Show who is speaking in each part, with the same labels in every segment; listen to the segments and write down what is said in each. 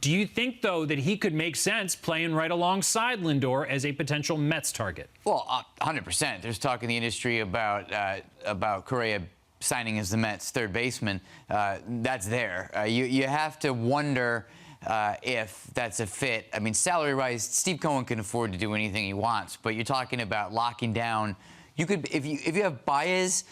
Speaker 1: Do you think, though, that he could make sense playing right alongside Lindor as a potential Mets target?
Speaker 2: Well, 100%. There's talk in the industry about Correa signing as the Mets third baseman. That's there. You have to wonder if that's a fit. I mean, salary-wise, Steve Cohen can afford to do anything he wants, but you're talking about locking down. You could, if you have Baez,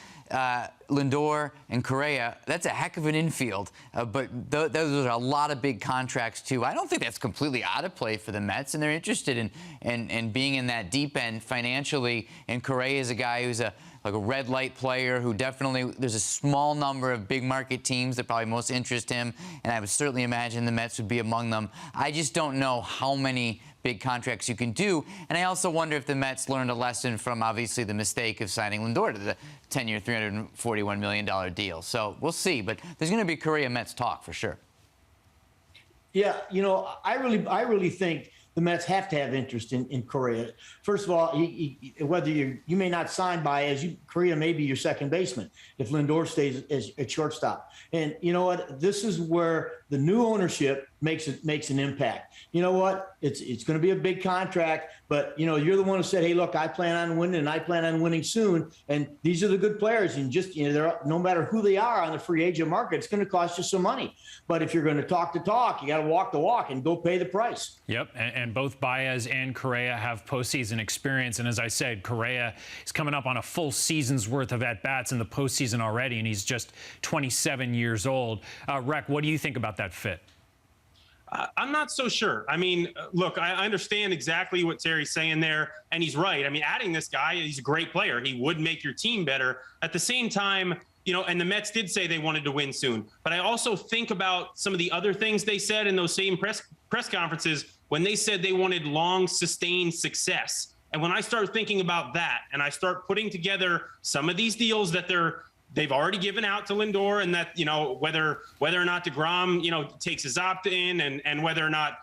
Speaker 2: Lindor, and Correa, that's a heck of an infield. But those are a lot of big contracts, too. I don't think that's completely out of play for the Mets, and they're interested in being in that deep end financially. And Correa is a guy who's like a red light player who definitely, there's a small number of big market teams that probably most interest him, and I would certainly imagine the Mets would be among them. I just don't know how many big contracts you can do. And I also wonder if the Mets learned a lesson from, obviously, the mistake of signing Lindor to the 10-year, $341 million deal. So we'll see. But there's going to be Correa-Mets talk for sure.
Speaker 3: Yeah, you know, I really think the Mets have to have interest in Correa. First of all, whether you may not sign Baez, Correa may be your second baseman if Lindor stays at shortstop. And you know what? This is where the new ownership makes an impact. You know what? It's going to be a big contract, but you know, you're the one who said, "Hey, look, I plan on winning, and I plan on winning soon." And these are the good players, and just no matter who they are on the free agent market, it's going to cost you some money. But if you're going to talk the talk, you got to walk the walk and go pay the price.
Speaker 1: Yep, and both Baez and Correa have postseason experience, and as I said, Correa is coming up on a full season's worth of at-bats in the postseason already, and he's just 27 years old. Reck, what do you think about that fit?
Speaker 4: I'm not so sure. I mean, look, I understand exactly what Terry's saying there, and he's right. I mean, adding this guy, he's a great player. He would make your team better. At the same time, you know, and the Mets did say they wanted to win soon. But I also think about some of the other things they said in those same press conferences when they said they wanted long, sustained success. And when I start thinking about that, and I start putting together some of these deals that they've already given out to Lindor, and that, you know, whether or not DeGrom, you know, takes his opt-in, and whether or not,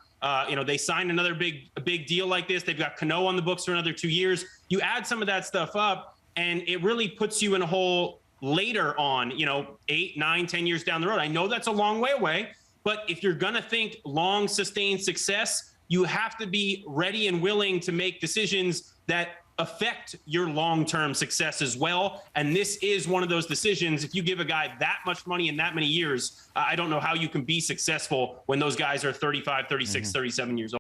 Speaker 4: you know, they sign another big deal like this. They've got Cano on the books for another 2 years. You add some of that stuff up, and it really puts you in a hole later on, you know, 8, 9, 10 years down the road. I know that's a long way away, but if you're going to think long, sustained success, you have to be ready and willing to make decisions that affect your long-term success as well. And this is one of those decisions. If you give a guy that much money in that many years, I don't know how you can be successful when those guys are 35, 36, 37 years old.